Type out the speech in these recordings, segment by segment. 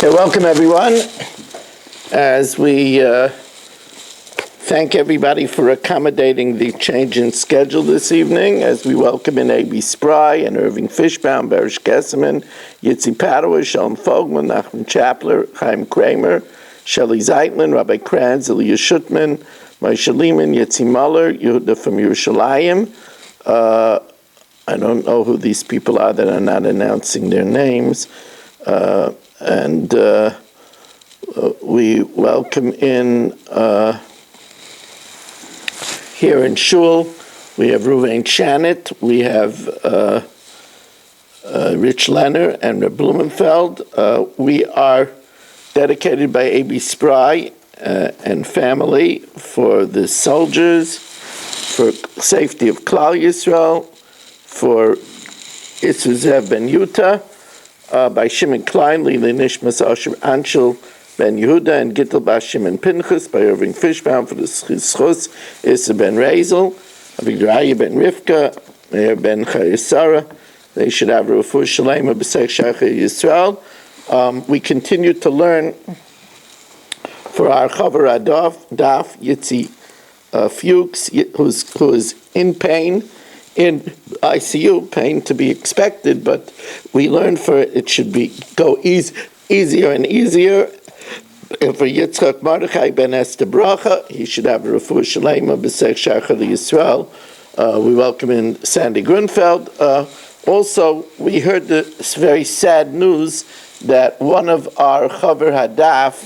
Okay, welcome everyone. As we thank everybody for accommodating the change in schedule this evening, as we welcome in A.B. Spry and Irving Fishbaum, Barish Gesseman, Yitzi Padua, Shalom Fogman, Nachman Chapler, Chaim Kramer, Shelley Zeitlin, Rabbi Kranz, Elia Shutman, Moshe Lehman, Yitzi Muller, Yehuda from Yerushalayim. I don't know who these people are that are not announcing their names. And we welcome in here in Shul. We have Ruvain Shanit, we have Rich Leonard and Reb Blumenfeld. We are dedicated by A.B. Spry and family for the soldiers, for safety of Klal Yisrael, for Issuzev Ben Yuta, by Shimon Klein, Lili Nishmas Asher Anshel Ben Yehuda, and Gittel Bas Shimon Pinchas, by Irving Fishbaum, for the Schus, Issa Ben Rezel, Avigraya Ben Rivka, Meir Ben Chayesara. They should have Refuah Shalema B'Sech Shachar Yisrael. We continue to learn for our Chavar Daf, Yitzi Fuchs, who is in pain, in ICU, pain to be expected, but we learn for it should go easier and easier. And for Yitzchak Mordechai Ben Esther Bracha, he should have a Refuah Shalema B'Sech Shachar Yisrael. We welcome in Sandy Grunfeld. Also, we heard the very sad news that one of our Chaver Hadaf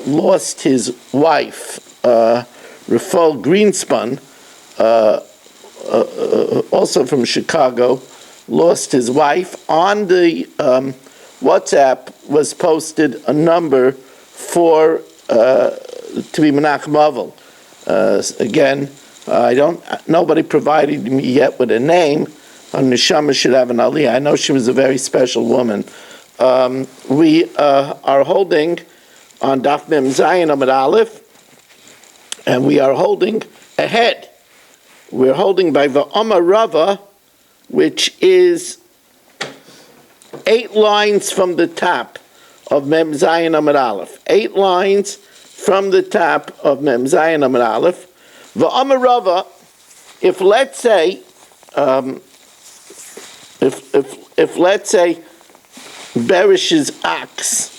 lost his wife, Rafal Greenspun, also from Chicago, lost his wife. On the WhatsApp was posted a number for to be Menachem Avel. Again, nobody provided me yet with a name. Neshama should have an aliyah. I know she was a very special woman. We are holding on Daf Mem Zayin Amud Aleph, and we are holding ahead. We're holding by Va'ama Rava, which is 8 lines from the top of Mem Zayin Amud Aleph. 8 lines from the top of Mem Zayin Amud Aleph. Va'ama Rava, if let's say, if let's say Beresh's ox,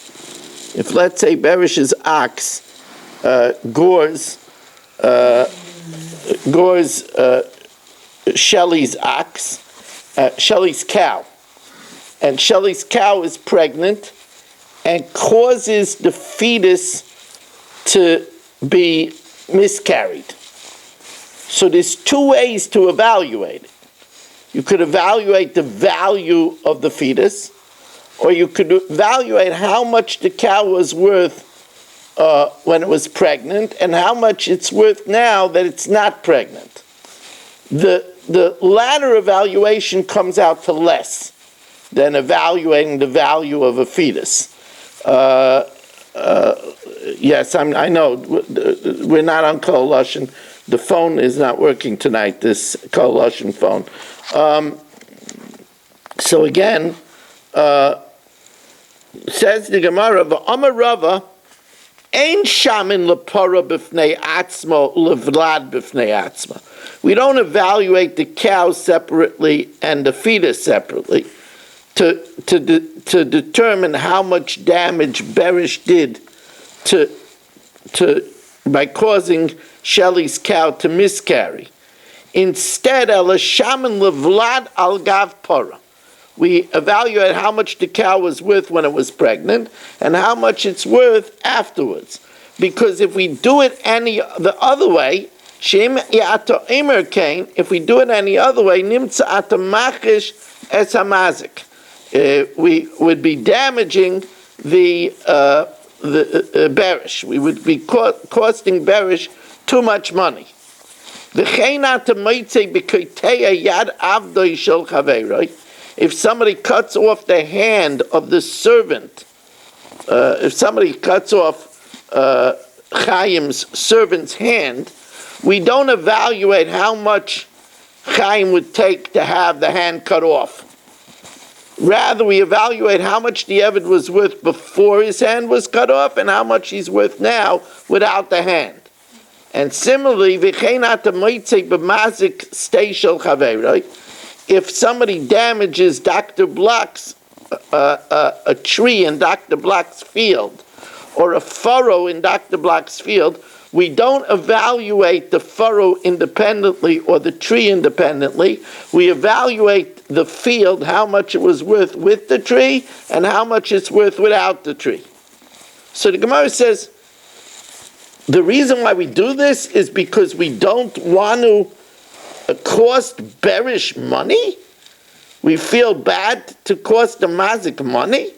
gores Shelley's ox, Shelley's cow, and Shelley's cow is pregnant and causes the fetus to be miscarried. So there's 2 ways to evaluate it. You could evaluate the value of the fetus, or you could evaluate how much the cow was worth when it was pregnant, and how much it's worth now that it's not pregnant. The latter evaluation comes out to less than evaluating the value of a fetus. Yes, I know we're not on Kol Lashon. The phone is not working tonight, this Kol Lashon phone. So again, says the Gemara, V'amar Rava, Ein shamin lepara b'fnei atzma levlad b'fnei atzma. We don't evaluate the cow separately and the fetus separately to determine how much damage Beresh did by causing Shelley's cow to miscarry. Instead, ela shamin levlad al gav para. We evaluate how much the cow was worth when it was pregnant and how much it's worth afterwards. Because if we do it the other way, if we do it any other way, nimtza ata machish es hamazik. We would be damaging the Beresh. We would be costing Beresh too much money. If somebody cuts off the hand of the servant, if somebody cuts off Chaim's servant's hand, we don't evaluate how much Chaim would take to have the hand cut off. Rather, we evaluate how much the Eved was worth before his hand was cut off and how much he's worth now without the hand. And similarly, if somebody damages Dr. Block's a tree in Dr. Block's field, or a furrow in Dr. Block's field, we don't evaluate the furrow independently or the tree independently. We evaluate the field, how much it was worth with the tree, and how much it's worth without the tree. So the Gemara says, the reason why we do this is because we don't want to cost bearish money. We feel bad to cost the mazik money.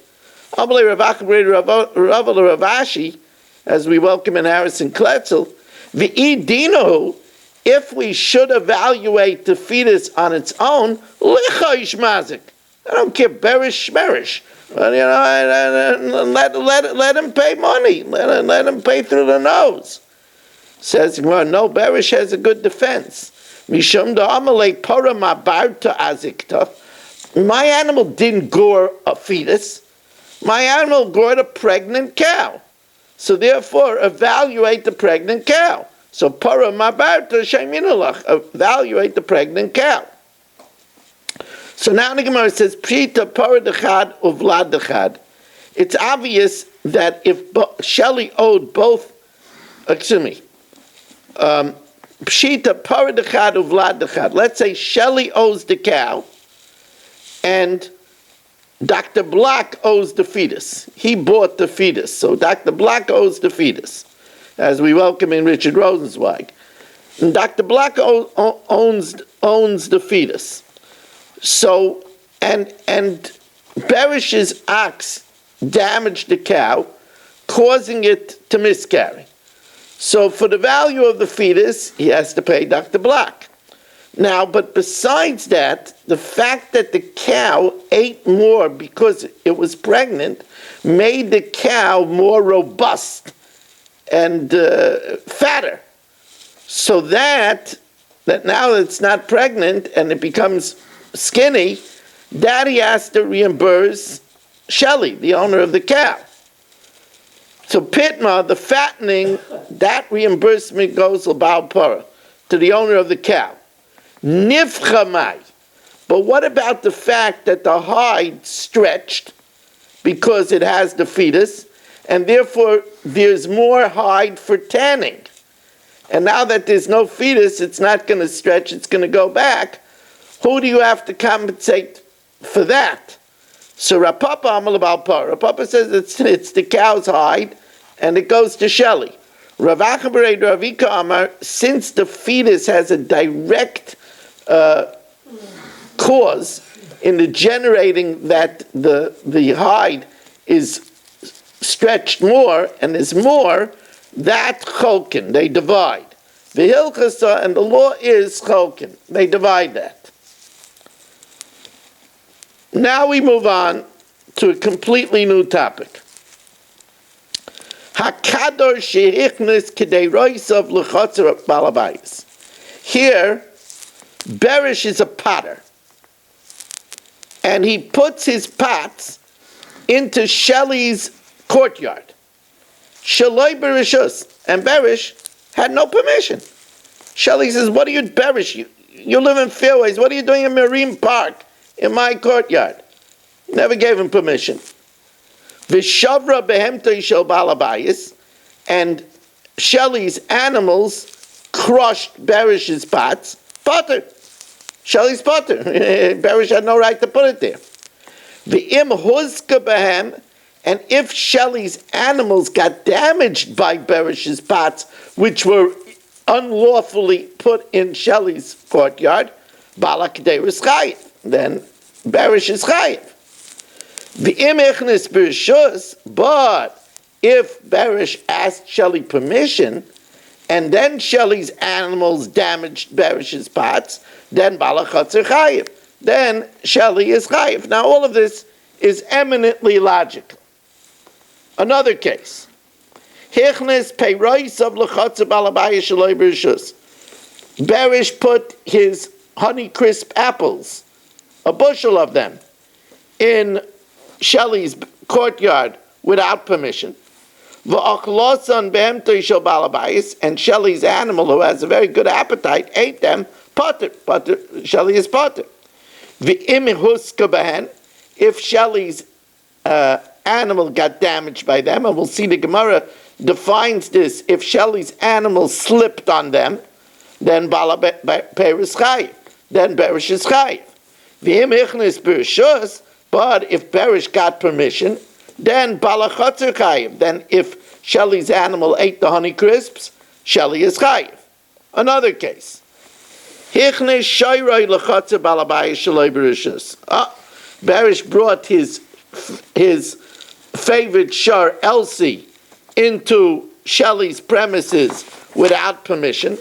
Ravashi, as we welcome in Harrison Kletzel, v'idino, if we should evaluate the fetus on its own, lichaish mazik. I don't care, bearish, shmerish. But, let him pay money. Let him pay through the nose. Says, well, no, bearish has a good defense. Mishum da'amalei para mabarta azikta. My animal didn't gore a fetus. My animal gored a pregnant cow. So therefore, evaluate the pregnant cow. So para mabarta sheiminulach. Evaluate the pregnant cow. So now the Gemara says, Prita para dechad uvlad dechad. It's obvious that if Shelley owed both, Pshita para dechad uvlad dechad. Let's say Shelley owes the cow, and Dr. Block owes the fetus. He bought the fetus, so Dr. Block owes the fetus, as we welcome in Richard Rosenzweig. And Dr. Block owns the fetus. So, and Beresh's ox damaged the cow, causing it to miscarry. So for the value of the fetus, he has to pay Dr. Block. Now, but besides that, the fact that the cow ate more because it was pregnant made the cow more robust and fatter. So that now it's not pregnant and it becomes skinny, Daddy has to reimburse Shelley, the owner of the cow. So Pitma, the fattening, that reimbursement goes l'bal para, to the owner of the cow. Nifchamai. But what about the fact that the hide stretched because it has the fetus, and therefore there's more hide for tanning? And now that there's no fetus, it's not going to stretch, it's going to go back. Who do you have to compensate for that? So Rapapa Amal Bal Par. Rapapa says it's the cow's hide, and it goes to Shelley. Ravika Amar, since the fetus has a direct cause in the generating that the hide is stretched more and is more, that cholkin, they divide. The hilchasa and the law is cholkin, they divide that. Now we move on to a completely new topic. Hakador sheichnes kedei roisav l'chotzer balabayis. Here, Beresh is a potter, and he puts his pots into Shelley's courtyard. Shaloi bereshus, and Beresh had no permission. Shelley says, "What are you, Beresh? You live in Fairways. What are you doing in Marine Park in my courtyard?" Never gave him permission. Vishavra behemtoi shel balabayis, and Shelley's animals crushed Beresh's pots. Potter. Shelley's potter. Beresh had no right to put it there. V'im huzka behem, and if Shelley's animals got damaged by Beresh's pots, which were unlawfully put in Shelley's courtyard, balak deris chayiv, then Beresh is chayiv. V'im echnes bereshus, but if Beresh asked Shelley permission, and then Shelley's animals damaged Beresh's pots, then balak chatzer chayiv. Then Shelley is chayiv. Now all of this is eminently logical. Another case. Hichnes peiroisav l'chatzer balabayis shaloi bereshus. Beresh put his Honeycrisp apples, a bushel of them, in Shelley's courtyard without permission, and Shelley's animal, who has a very good appetite, ate them, potter. Shelley is potter. If Shelley's animal got damaged by them, and we'll see the Gemara defines this, if Shelley's animal slipped on them, then Bala Peris Chayiv, then Berish is Chayiv. But if Berish got permission, then Bala Chotzer Chayiv. Then if Shelley's animal ate the honey crisps, Shelley is Chayiv. Another case. Berish brought his favorite shar, Elsie, into Shelley's premises without permission.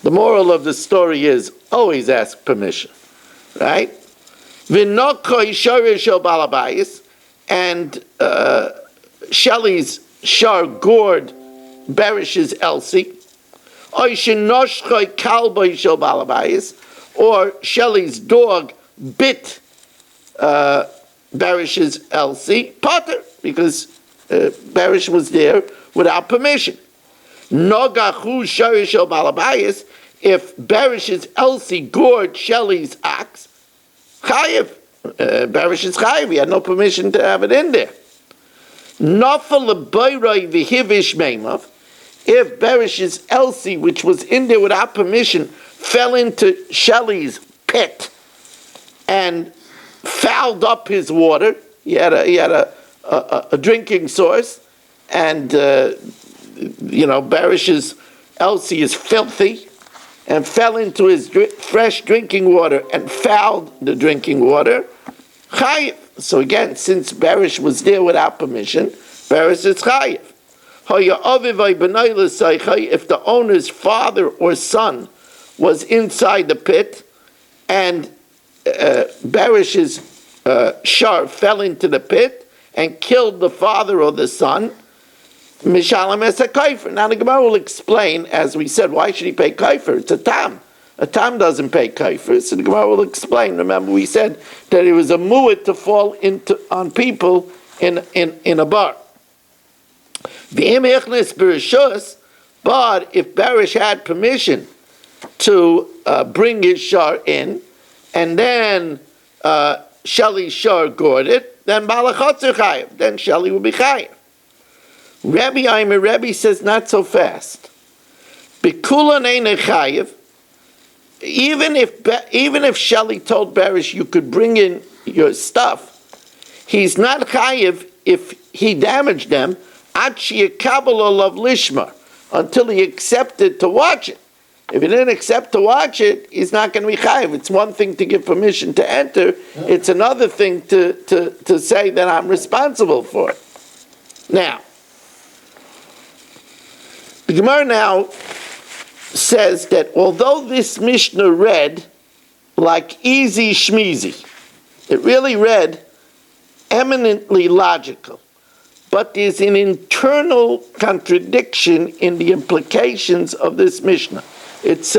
The moral of the story is always ask permission, right? And Shelley's shar gored Berish's Elsie. Or Shelley's dog bit Berish's Elsie, potter, because Berish was there without permission. If Berish's Elsie gored Shelley's ox, Chayiv. Berish is Chayiv. He had no permission to have it in there. If Berish's Elsie, which was in there without permission, fell into Shelley's pit and fouled up his water, he had a drinking source, and Berish's Elsie is filthy, and fell into his fresh drinking water and fouled the drinking water, Chayiv. So again, since Berish was there without permission, Berish is Chayiv. If the owner's father or son was inside the pit, and Berish's shar fell into the pit and killed the father or the son, Mishalem es a kaifer. Now the Gemara will explain, as we said, why should he pay kaifer? It's a tam. A tam doesn't pay kaifer. So the Gemara will explain. Remember, we said that it was a mu'at to fall on people in a bar. But if Berish had permission to bring his shar in, and then Shelley's shar gored it, then Balachotzer Chayiv, then Shelley will be Chayiv. Rebbe says not so fast. Bikulan ein Chayiv. Even if Shelley told Berish you could bring in your stuff, he's not Chayiv if he damaged them until he accepted to watch it. If he didn't accept to watch it, he's not going to be chayiv. It's one thing to give permission to enter. It's another thing to say that I'm responsible for it. Now, the Gemara now says that although this Mishnah read like easy shmeezy, it really read eminently logical, but there's an internal contradiction in the implications of this Mishnah. It's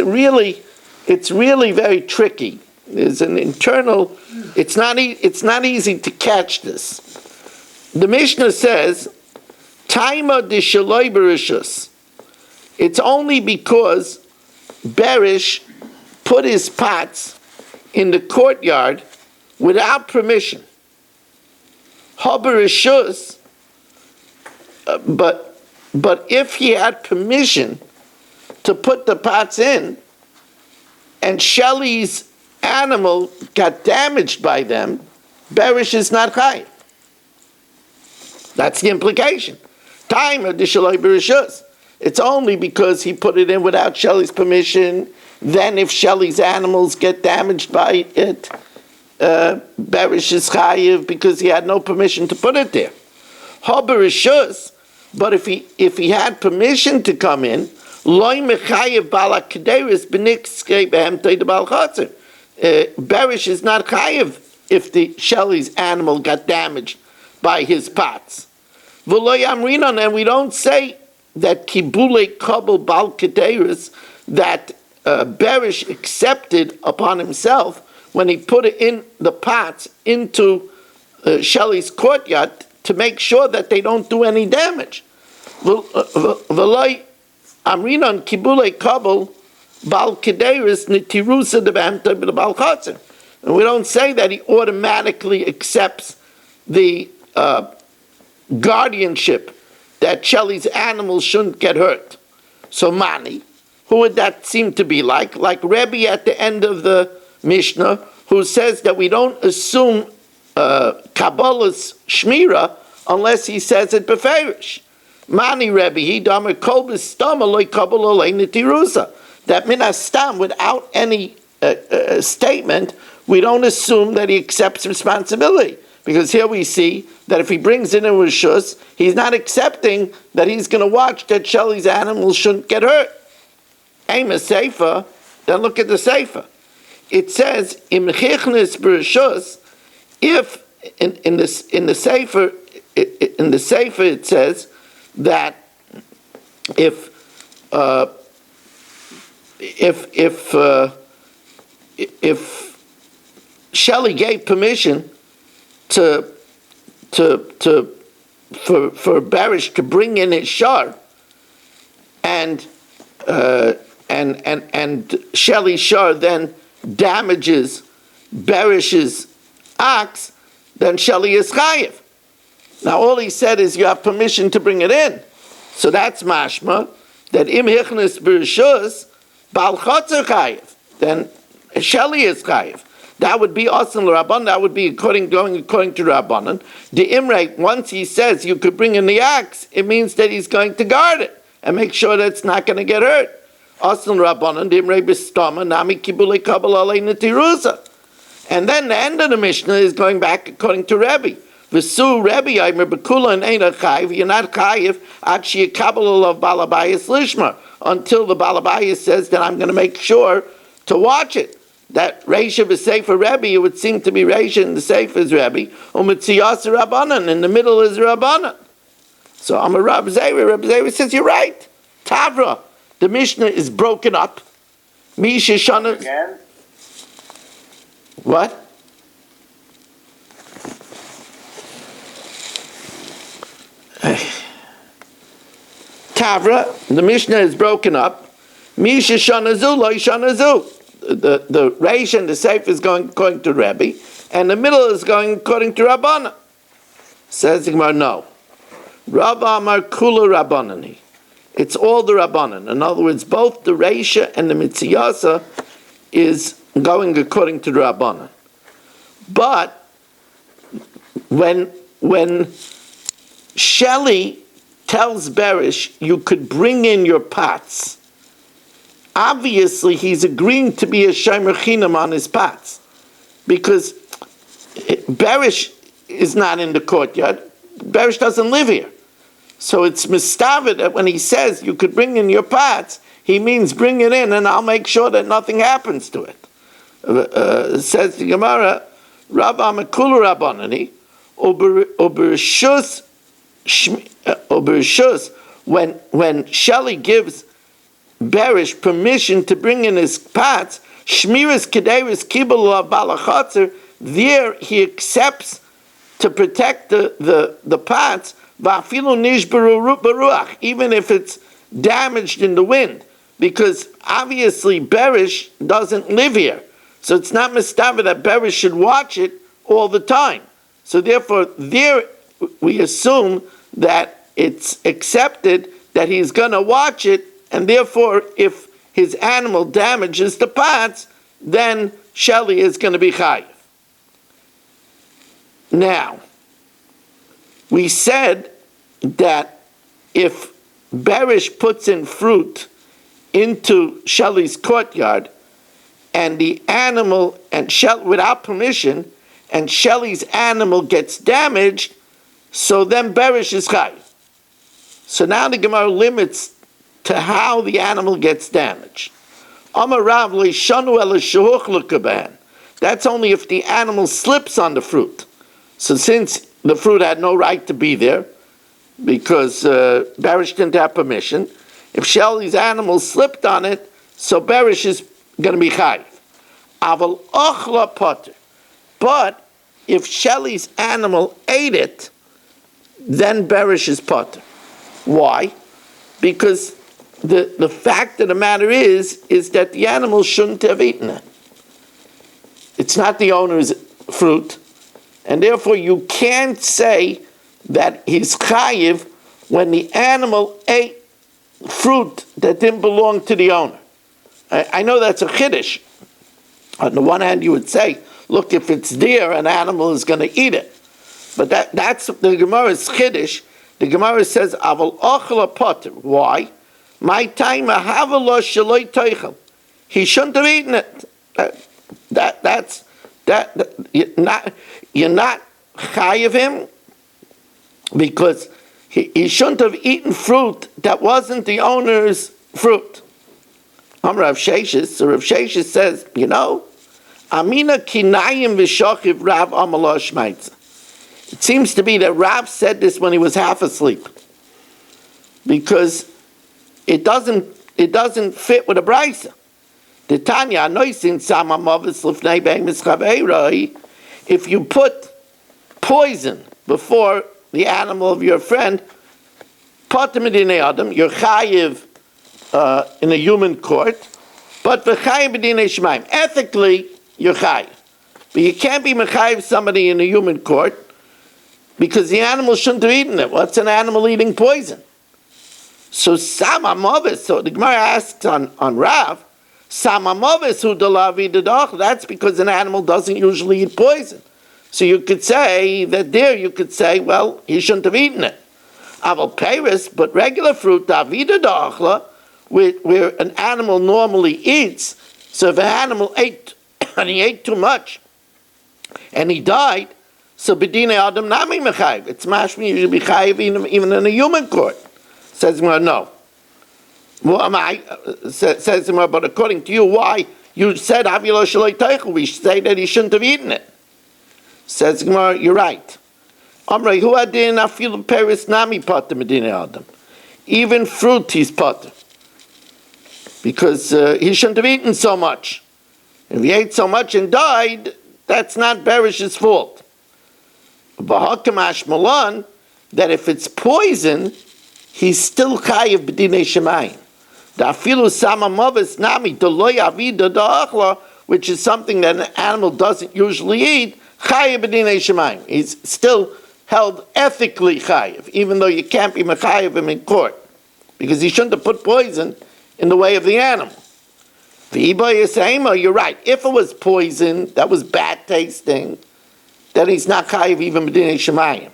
really very tricky. There's an internal. It's not easy to catch this. The Mishnah says, "Taima de shaloi berishus." It's only because Berish put his pots in the courtyard without permission. Haberishus, but if he had permission to put the pots in, and Shelley's animal got damaged by them, Berish is not chayiv. That's the implication. Time of the Shaloi Berishus. It's only because he put it in without Shelley's permission. Then if Shelley's animals get damaged by it, Berish is chayiv because he had no permission to put it there. Haberishus, but if he had permission to come in, loy mechayev balak kederis b'nikskei behemtei de balchatzer. Berish is not chayiv if the Shelley's animal got damaged by his pots. V'loy amrinon, and we don't say that kibule kabel bal kederis, that Berish accepted upon himself when he put it in the pots into Shelley's courtyard to make sure that they don't do any damage. V'loi amrinon kibulei kabel bal kedeiris nitirusa debamta b'bal chatzir. And we don't say that he automatically accepts the guardianship that Shelley's animals shouldn't get hurt. So Mani, who would that seem to be like? Like Rebbe at the end of the Mishnah, who says that we don't assume Kabbalah's Shmira unless he says it beferish. Mani Rebbe, he damer kol b'stam aloi Kabbalah alei nitirusa. That minastam, without any statement, we don't assume that he accepts responsibility. Because here we see that if he brings in a rishus, he's not accepting that he's going to watch that Shelley's animals shouldn't get hurt. Aim a sefer, then look at the sefer. It says im chichnis b'rishus. If in the sefer it says that if Shelley gave permission for Barish to bring in his shar, and Shelley's shar then damages Barish's ox, then Shelley is chayiv. Now all he said is you have permission to bring it in, so that's mashma that im hichnes b'rishus bal chotzer chayiv, then Shelley is chayiv. That would be Asan l'Rabbanan. That would be according to Rabbanan. The Imre, once he says you could bring in the axe, it means that he's going to guard it and make sure that it's not going to get hurt. Asan l'Rabbanan, the Imre b'stama nami kibulei kabel alei netirusa. And then the end of the Mishnah is going back according to Rebbe. V'su Rebbe Aimer b'kula and ein chayiv. You're not chayiv ad sheyakabel of balabayis lishma, until the balabayis says that I'm going to make sure to watch it. That Reisha b'Sefer Rebbe, it would seem to be Reisha and the Sefer is Rebbe. U'mitziyas Rabbanan, in the middle is Rabbanan. So I'm a Rab Zera. Rab Zera says you're right. Tavra, the Mishnah is broken up. Misha Shana. Again? What? Tavra, the Mishnah is broken up. Misha Shanazu, Lo Shanazu. The Reish and the Seif is going according to Rebbe, and the middle is going according to Rabbanan. Says the Gemara, no. Rav Amar Kula Rabbanani. It's all the Rabbanan. In other words, both the Reisha and the Mitziyasa is going according to the Rabbanan. But when Shelley tells Berish, you could bring in your pots, obviously he's agreeing to be a shomer chinam on his pots, because Berish is not in the courtyard. Berish doesn't live here. So it's mistaved that when he says you could bring in your pots, he means bring it in and I'll make sure that nothing happens to it. Says the Gemara, Rav Amakulu Rabbanani, Obershus, when Shelley gives Berish permission to bring in his pots, Shmiras Kedeiris Kibul Balachatzer, there he accepts to protect the pots, Vafilu Nishbaru Baruach, even if it's damaged in the wind, because obviously Berish doesn't live here. So it's not mistaken that Berish should watch it all the time. So therefore, there we assume that it's accepted that he's going to watch it, and therefore, if his animal damages the pots, then Shelley is going to be chayiv. Now, we said that if Berish puts in fruit into Shelley's courtyard, and the animal and without permission, and Shelley's animal gets damaged, so then Berish is chayiv. So now the Gemara limits to how the animal gets damaged. That's only if the animal slips on the fruit. So since the fruit had no right to be there, because Berish didn't have permission, if Shelley's animal slipped on it, so Berish is going to be chayiv. Aval ochla potter. But if Shelley's animal ate it, then Berish is potter. Why? Because the fact of the matter is that the animal shouldn't have eaten it. It's not the owner's fruit, and therefore you can't say that he's chayiv when the animal ate fruit that didn't belong to the owner. I know that's a chiddush. On the one hand, you would say, look, if it's deer, an animal is going to eat it. But that's the Gemara's chiddush. The Gemara says, "Aval ochla potter." Why? My time ahavalo shaloi teichel. He shouldn't have eaten it. You're not chayiv him because he shouldn't have eaten fruit that wasn't the owner's fruit. Rav Sheshes. So Rav Sheshes says, Amina kinayim v'shochiv Rav Amala Shmaitza. It seems to be that Rav said this when he was half asleep, because it doesn't fit with a brisa. The Tanya anoisin sama mavis lifnei bein mischabeiroi. If you put poison before the animal of your friend, potem b'dinei adam, you're chayiv in a human court, but v'chayiv b'dinei shemaim. Ethically, you're chayiv, but you can't be mechayiv somebody in a human court because the animal shouldn't have eaten it. What's an animal eating poison? So sama mavis. So the Gemara asks on Rav, sama mavis hu delavi dedach. That's because an animal doesn't usually eat poison. So you could say that there. You could say, well, he shouldn't have eaten it. Aval peris, but regular fruit davida dachla, where an animal normally eats. So if an animal ate and he ate too much and he died, so b'dinei adam nami mechayiv. It's mashmi, you should be chayiv even in a human court. Says Gemara, no. Says Gemara, but according to you, why? You said avilo shaloi teichel. We say that he shouldn't have eaten it. Says Gemara, you're right. Amrei hu adin afilu peris nami potter b'dinei adam. Even fruit he's potter, because he shouldn't have eaten so much. If he ate so much and died, that's not Beresh's fault. Bava Kama Daf, that if it's poison, he's still chayiv b'dinei shemayim. The afilu sama mavis nami deloy avida da'achla, which is something that an animal doesn't usually eat, chayiv b'dinei shemayim. He's still held ethically chayiv, even though you can't be mechayiv him in court, because he shouldn't have put poison in the way of the animal. You're right. If it was poison that was bad tasting, then he's not chayiv even b'dinei shemayim.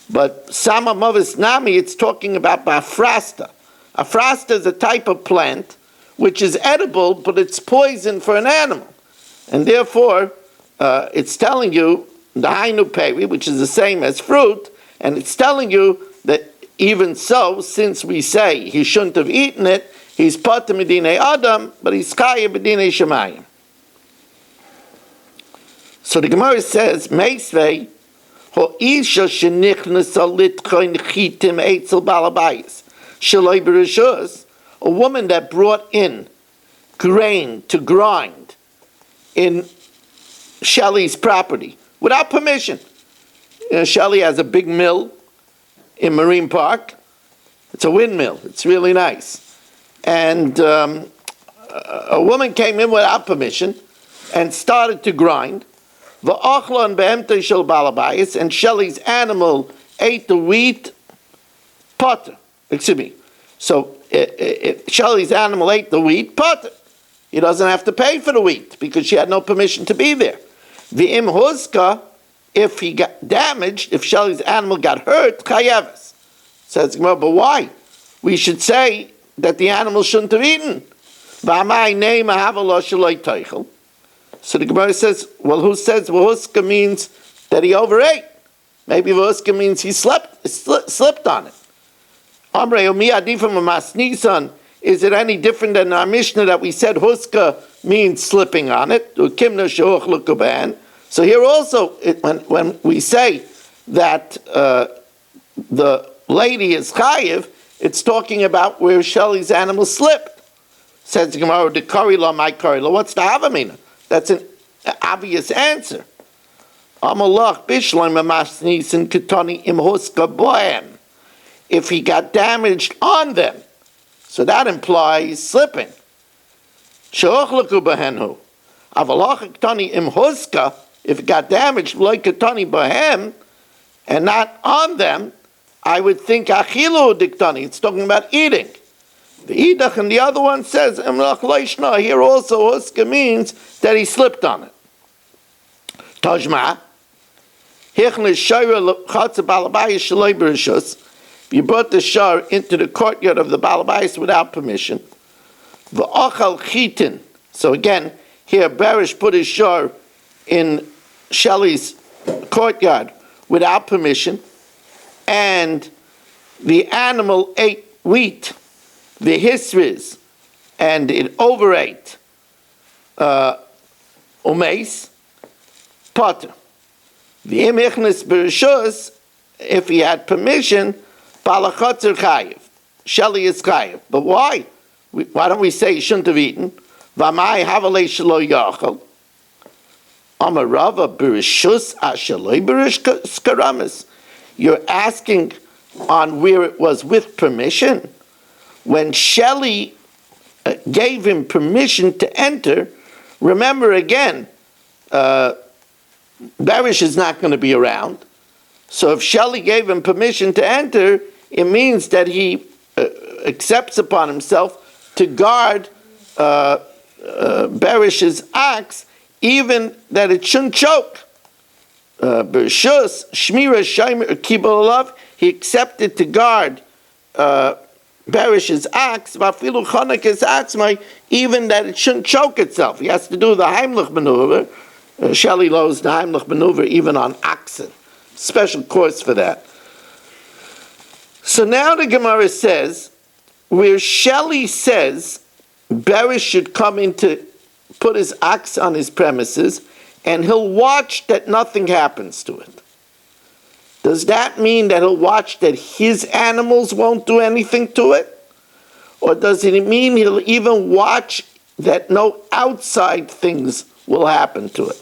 But sama mavis nami, it's talking about bafrasta. Afrasta is a type of plant which is edible, but it's poison for an animal, and therefore it's telling you the hainu peri, which is the same as fruit, and it's telling you that even so, since we say he shouldn't have eaten it, he's potem b'dinei adam, but he's chayiv b'dinei shemayim. So the Gemara says, Meisvei, ho'isha shenichnas litchoin chitim eitzel balabayis, shaloi b'rishus, a woman that brought in grain to grind in Shelley's property without permission. Shelley has a big mill in Marine Park. It's a windmill. It's really nice. And a woman came in without permission and started to grind. And Shelley's animal ate the wheat potter. Excuse me. So Shelley's animal ate the wheat potter. He doesn't have to pay for the wheat because she had no permission to be there. V'im huzka, if he got damaged, if Shelley's animal got hurt, chayeves. Says Gemara, but why? We should say that the animal shouldn't have eaten. V'amai name ahavalo shaloi teichel. So the Gemara says, well, who says v'huska means that he overate? Maybe v'huska means he slipped on it. Amrei umi adifim u'masnisan. Is it any different than our Mishnah that we said huska means slipping on it? Ukimna shehuch lukaban. So here also, when we say that the lady is chayiv, it's talking about where Shelley's animal slipped. Says the Gemara, "Dekari la my kari la." What's the havamina? That's an obvious answer. Amalach bishlam amasnisin ketani imhuska bohem. If he got damaged on them, so that implies slipping. Sheochlaku bahenhu. Avalach ketani imhuska. If it got damaged like ketani bohem, and not on them, I would think achilu diktani. It's talking about eating. The idach and the other one says imlach leishna. Here also huska means that he slipped on it. Tajma. If you brought the shar into the courtyard of the balabayis without permission, v'achal chitin. So again, here Barish put his shar in Shelley's courtyard without permission, and the animal ate wheat, the hisris, and it overate umeis, potter. The imichnis bereshus, if he had permission, balachotzer chayiv, Shelley is chayiv. But why? Why don't we say he shouldn't have eaten? V'amai havalei shelo yachal. Amarava bereshus ashalei beresh karamis. You're asking on where it was with permission. When Shelley gave him permission to enter, remember again, Barish is not going to be around. So if Shelley gave him permission to enter, it means that he accepts upon himself to guard Barish's ox, even that it shouldn't choke. Bereshus, Shmira, Shaimer, Kibul Alav, he accepted to guard Barish's ox, Vafilu Chanukah's atzmai, even that it shouldn't choke itself. He has to do the Heimlich maneuver. Shelley knows the Heimlich maneuver even on oxen. Special course for that. So now the Gemara says, where Shelley says Barish should come in to put his ox on his premises, and he'll watch that nothing happens to it. Does that mean that he'll watch that his animals won't do anything to it? Or does it mean he'll even watch that no outside things will happen to it?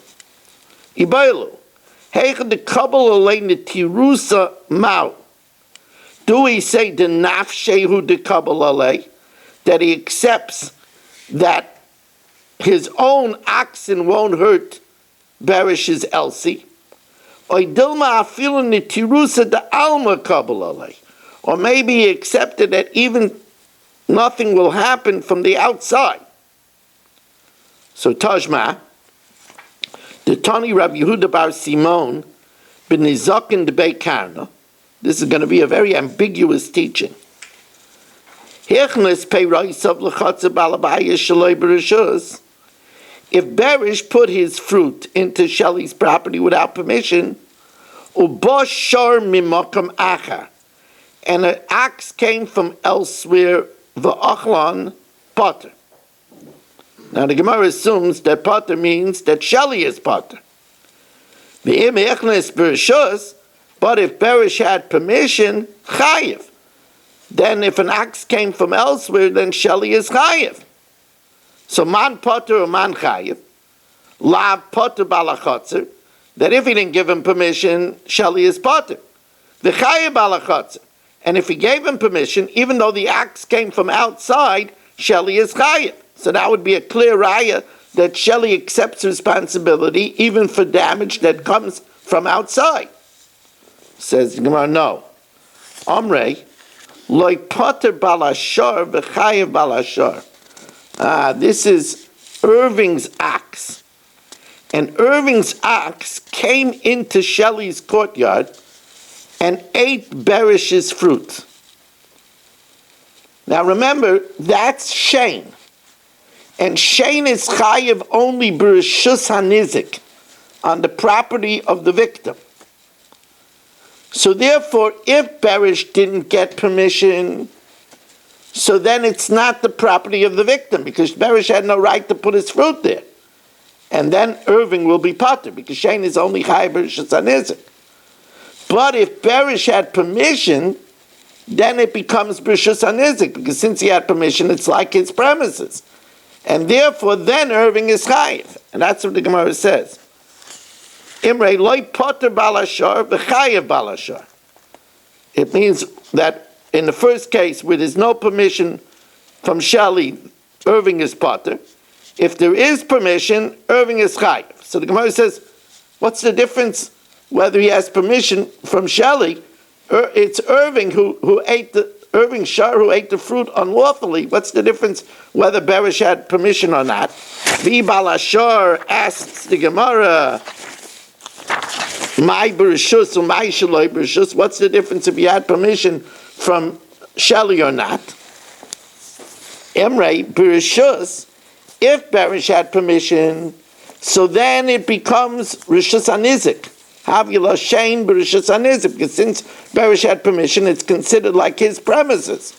Ibailu. Do we say the nafshehu de kabbalah, that he accepts that his own oxen won't hurt Barish's Elsie? Or maybe he accepted that even nothing will happen from the outside. So Tajma, the Tani Rabbi Yehuda Bar Simon ben Nizakin de Beit Karna. This is going to be a very ambiguous teaching. If Barish put his fruit into Shelley's property without permission, and an ox came from elsewhere, v'achlan potter. Now the Gemara assumes that potter means that Shelley is potter. But if Barish had permission, chayiv. Then if an ox came from elsewhere, then Shelley is chayiv. So man potter or man chayiv, la potter balachotzer, that if he didn't give him permission, Shelley is potter. The chayiv balachotzer. And if he gave him permission, even though the ox came from outside, Shelley is chayiv. So that would be a clear raya that Shelley accepts responsibility even for damage that comes from outside. Says Gemara, no. Amrei, loy potter balashar v'chayiv balashar. This is Irving's ox. And Irving's ox came into Shelley's courtyard and ate Barish's fruit. Now remember, that's Shane. And Shane is chayiv only b'reshus hanizik, on the property of the victim. So therefore, if Barish didn't get permission, so then it's not the property of the victim, because Barish had no right to put his fruit there. And then Irving will be potter, because Shane is only chayiv b'reshus hanizik. But if Barish had permission, then it becomes b'reshus hanizik, because since he had permission, it's like his premises. And therefore, then Irving is chayiv. And that's what the Gemara says. Imrei loy poter balashar v'chayiv balashar. It means that in the first case, where there's no permission from Shelley, Irving is poter. If there is permission, Irving is chayiv. So the Gemara says, what's the difference whether he has permission from Shelley? It's Irving who ate the Irving Shar who ate the fruit unlawfully. What's the difference whether Berish had permission or not? Vi Balashar asks the Gemara, my bereshus or my shaloi bereshus. What's the difference if he had permission from Shelley or not? Emrei bereshus. If Berish had permission, so then it becomes reshus anizik. Havila shein bereshus anizik. Because since Berish had permission, it's considered like his premises.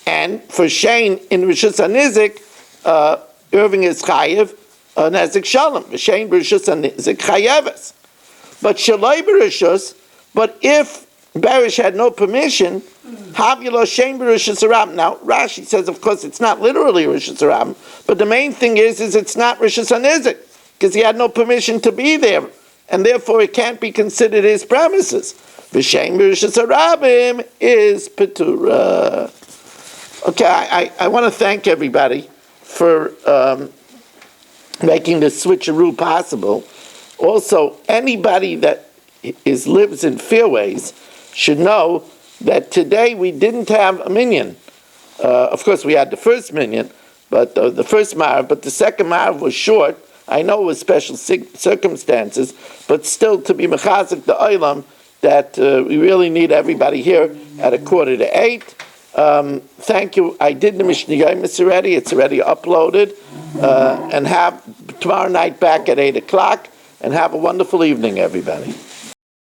And for shein in reshus anizik, Irving is chayev nezik shalom. Shein bereshus anizik chayeves. But shaloi bereshus. But if Berish had no permission, Havila shein bereshus harabim. Now Rashi says, of course, it's not literally reshus harabim, but the main thing is it's not reshus anizik because he had no permission to be there, and therefore it can't be considered his premises. V'shein bereshus harabim is petura. Okay, I want to thank everybody for making the switcheroo possible. Also, anybody that lives in Fairways should know that today we didn't have a minyan. Of course, we had the first minyan, but the first marav, but the second marav was short. I know it was special circumstances, but still to be mechazik the olam that we really need everybody here at 7:45. Thank you. I did the Mishnah Yomi already. It's already uploaded. And have tomorrow night back at 8:00. And have a wonderful evening, everybody.